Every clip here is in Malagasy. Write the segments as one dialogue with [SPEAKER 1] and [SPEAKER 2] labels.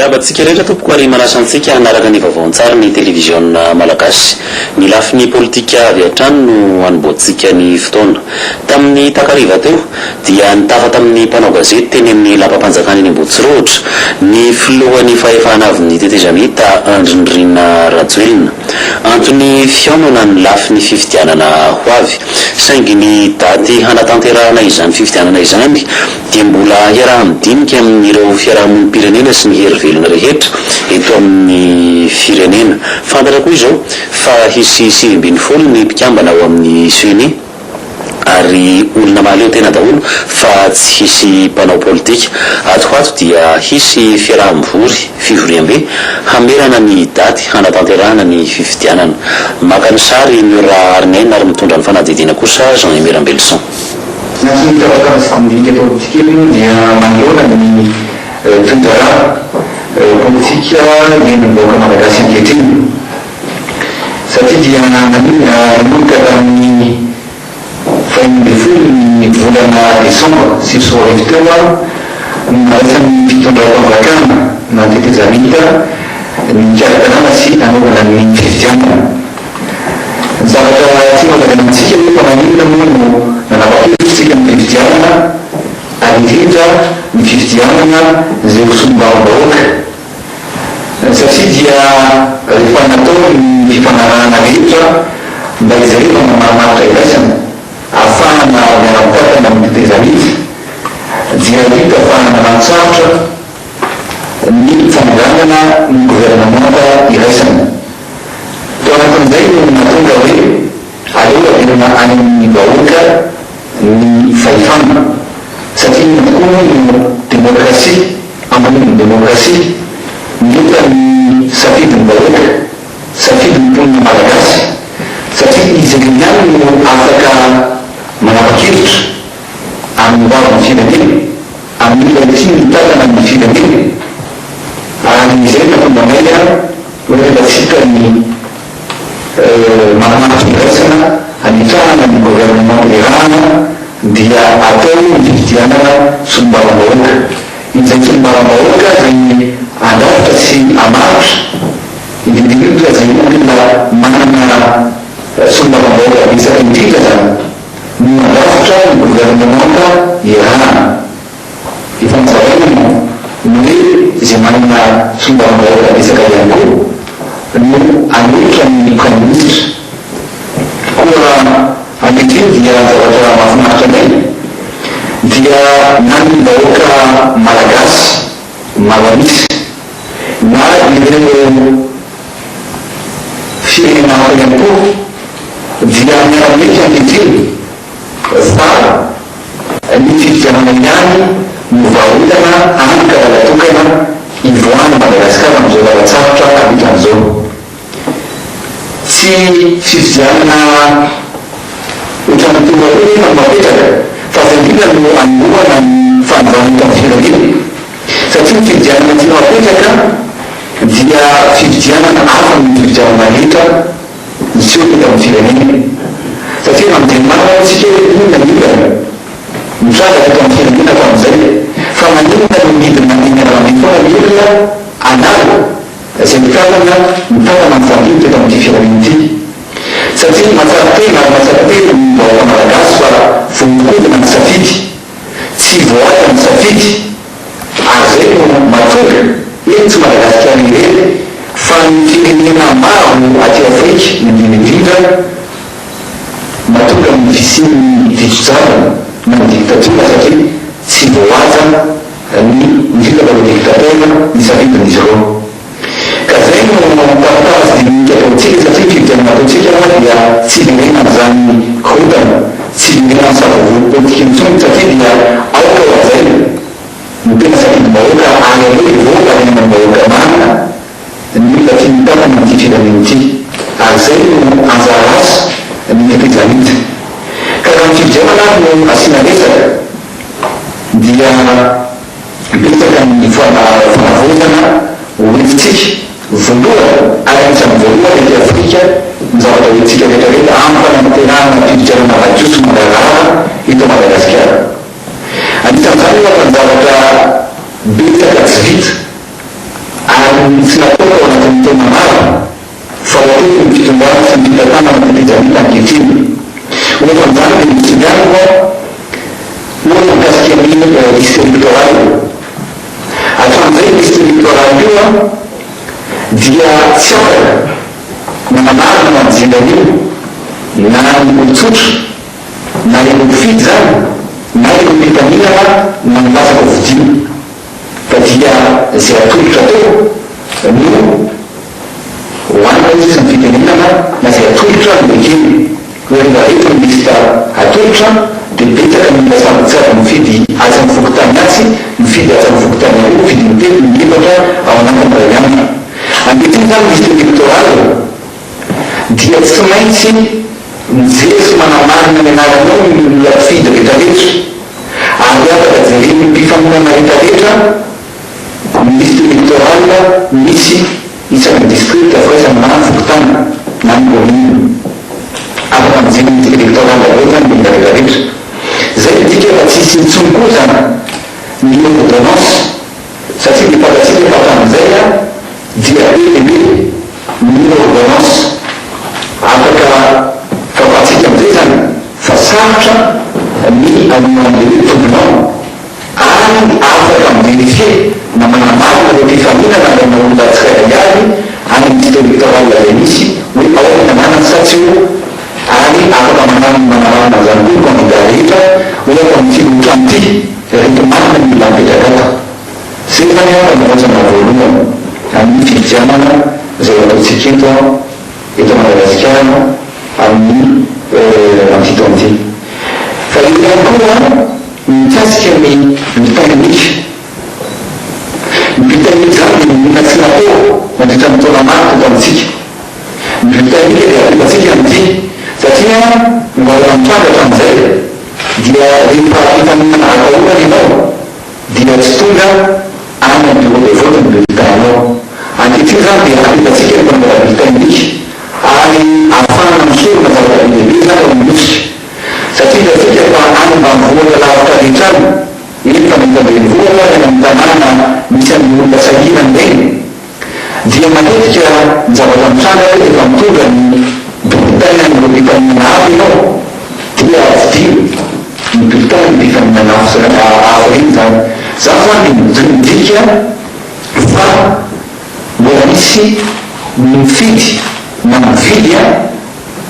[SPEAKER 1] Miarabantsika rehetra tompoko ary manasa antsika anaraka ny vaovaon-tsara ny televiziona malagasy. Ny lafiny politika avy hatrany no anomboantsika ny fotoana. Tamin'ny takariva teo dia nitafa tamin'ny mpanao gazety teny amin'ny lapam-panjakana eny Ambohitsirotra ny filohan'ny fahefana avy ny tetezamita Andrindrina Rajoelina. Antony fihaonana ny lafiny fifidianana ho avy. Saingy ny daty hanatanterahana izany fifidianana izany dia mbola hiarahamidinika amin'ireo fiarahamonim-pirenena sy ny herivelona rehetra eto amin'ny firenena. Fantatra koa izao fa hisy 7-20 ny mpikambana ao amin'ny CENI ary olona maleo tena daholo fa tsy hisy mpanao politika. Ato dia hisy fiaraha-mivory fivoriam-be hamerana ny daty hanatanterahana ny fifidianana. Maka ny sary ny ora Arinaina ary mitondra ny fanadidina kosa Jean Emer Ambelson.
[SPEAKER 2] Nasy mitavaka famindika politika dia manoloana ny tondra politika nenimboaka malagasy ankehitriny satria dia manomboka tamin'ny 20 ny volana Desambra sivy sy roa arivo teo niraisan'ny fitondram-panjakana na tetezamita ny karakarana sy anaovana ny fifidianana. Zavatra tsy mazavana antsika nefa maninona moa no nanapa-kevitritsika ny fifidianana ary indrindra ny fifidianana izay hosombam-bahoaka satria dia rehefa natao ny fifanarahana rehetra mba izy rehefa mamamaritra iraisana ahafahana miara-mitantana amin'ny tetezamita dia hita ahafahana manatsarotra ny fanagangana ny gouvernemanta iraisana. Tao anatin'izay no natonga hoe aleo avelona any amin'ny vahoaka ny fahefana satria ino tokoa no demokrasia amboniny demokrasia nota ny safidiny vahoaka safidiny mponina malagasy satria izy ihany no afaka manapa-kevitra amin'ny vavin'ny firenena amin'ny laity ny tatana amin'ny firenena ary izay natonga maina rehefa tsika ny mahamaritra iraisana anitrahana ny gouvernement lerana dia atao ny fifidianana sombam-bahoaka. Izay sombam-bahoaka zay andafitra sy amaritra indrindrindrindra zay olona manana sombam-bahoaka betsaka indrindra zany no andafitra ny gouvernementa lerana. Efa mizavaina no hoe zay manana sombam-bahoaka betsaka ihany koa no anetra ny prime ministre. Koa ankehitriny dia zavatra mahafinaritra anay dia na ny vahoaka malagasy malanisy na ireo firenena hafa ihany koa dia miara-mety ankehitriny fa ny fifidianana ihany no vahoakana any karahatokana ivoany Madagasikara amin'izao lalatsarotra abitan'izao. Tsy fifidianana ohatran'ny tonga hoe mapetraka fa zandrina no anombohana ny fanovana amin'ny firenena satria ny fifidianana tsy mapetraka dia fifidianana hafa ny fifidianana rehetra miseho eto amin'ny firenena satria manodimana tsika hoe inona nidana mitrazaka eto amin'ny firenena fa amin'izay fa maninona no midina mandeha amin'ny foana ny olona analo zay mitazana mitazana ny fandimitra eto amin'ity firenena ity satria matsara tena ary matsara tena ny vahoaka malagasy fa vomikodina ny safidy tsy voaaka ny safidy ary zay no matonga eny tsy Madagasikara ireny fa ny firenena maro aty Afrika indrindrindrindra matonga ny fisian'ny fitsojavana na ny diktatora satria tsy voaza ny indrindra va diktatera ny safidin'izy ireo. Ka zay no tapitazy dinika politika satria fifidianana politika dia tsy lirenana zany korotana tsy lirenana savavolo politika intsony satria dia aoka oazay no tena safidy-bahoaka any aloha ivoaka any amin'ny vahoaka marina ny laty mitapana ity firenena ity ary zay no anjara asa ny tetezamita. Ka raha ny fifidianana no asiana resaka dia betsaka ny fanavozana hoentintsika voalohany ary anisan'ny voalohany ety Afrika ny zavatra hoentsika rehetrarehetra ampanamiterahana fifidianana radio sy mangarara eto Madagasikara. Anisan'izany ohatra ny zavatra betsaka tsy vita akon'izany dia misy miango no mikasika amin'ny liste électorale hatramin'izay liste électorale io dia tsy afaka manamarina manjenan'io na olotsotra na olofidy zany na olompitaminana na milasaka vodiny fa dia zay atolotra teo no hoanina izy sy ny fitenenana na zay atolotra no ekeny rehefa rehefa ny lista atolotra dia betsaka mila sambotsara mifidy aza mifokotany atsy mifidy aza mifokotany ao mifidy mitelo milefatra ao anatin'ny ray amina ankehitriny zany liste électorale dia tsy maintsy mijery manamarina ny anaranao ny lafidy rehetrarehetra ary afaka jereny mpifamonana rehetrarehetra ny liste électorale misy isaky district afaisany na fokotana na ny commune afaka mijery liste électorale aveo zany mila rehetrarehetra zay dika fa tsisy intsony koa zany ny ordonnance satria ny fatatsika efa hatramin'izay dia bebe ny ordonnance afaka fafatsika amizay zany fa sarotra ny amin'an'le tombonao ary afaka mivérifie na manamarina le mpifaminana na olona tsirairay avy any liste électorale zay misy hoe ao minanana sa tsy io ary afaka manamarina zany koa candidat rehetra hoe afa mifilotra amity rehefa marina ny mila mipetraka zay zany afa mivoatsana voalohany amin'ny fidianana zay ataotsika eto Madagasikara amin'ny antito amity fa io ihany koa mikasika ny bulletin unique ny bulletin unique zany mila tsy natao mandritra ny taona maro teto amitsika ny bulletin unique dia apefatsika amity satria mbola mitrangatra amizay dia rehefa fifaminana akaorana ianao dia tsy tonga any amin'ny bureau de vote ny bulletin anao ankehitriny zany dia apefatsika rehefa mbola bulletin unique ary ahafahana misorona zavatra lehibe zany ao amin'nofitra satria dasika fa any mba mivoaka lavitra rehetra any efa mitambenyvoaka eny amin'ny tanàna misy amin'ny olona sahinany regny dia matetika ny zavatra mitranga efa mitonga ny bulletin an'ireo mpifaminana avy ianao dia vidino ny bulletin ny mpifaminana avo regny zany zany zany midika fa mbola misy mifidy na mividy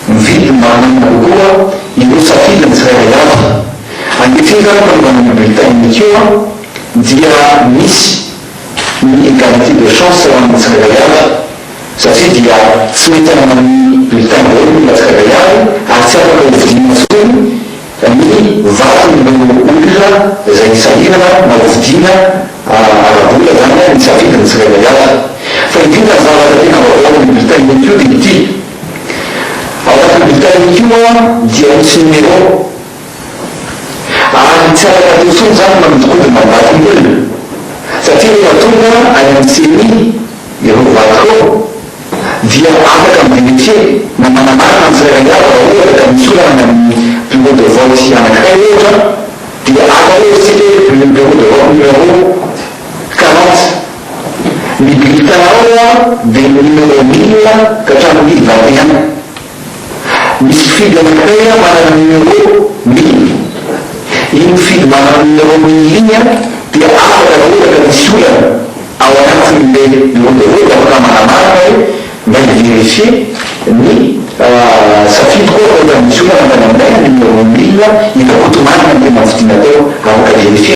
[SPEAKER 2] mividy manana kokoa ireo safidy ny tsirairay avy ankehitriny zany fanovana ny bulletin unique io dia misy ny égalité de chance amin'ny tsirairay avy satria dia tsy mety anana amin'ny bulletin voalohany mila tsirairay avy ary tsy afaka hovidina sony ny vaton'ireo olona zay sahirana na hovidina arabola zany ny safidy ny tsirairay avy fa indrindra zavatra tena vaovao ny bulletin unique io dia ity ao anatin'ny bulletin unique io dia misy numéro ary tsy afaka atao sony zany manodikody mandaty olona satria rehefa tonga any amin'ny seny ireo vatiko dia afaka mivérifie na manamarina ny tsirairay avy raha hoe afaka misolana amin'ny bureau de vote anankiray ohatra dia aka hoe sika bureau de vote numéro 40 ny bulletin ao dia numéro 1000 ka hatramin'ny 21 misy fidy anankiray manana numéro 1000 iny fidy manana numéro 1000 iny dia afaka raha ohatra misy olana ao anatin'le bureau de vote afaka manamarina hoe mba hivérifie ny safidy koa ohatra misy olana manamay numéro 1000 ikakotomanina ny tena vidina teo afaka vérifie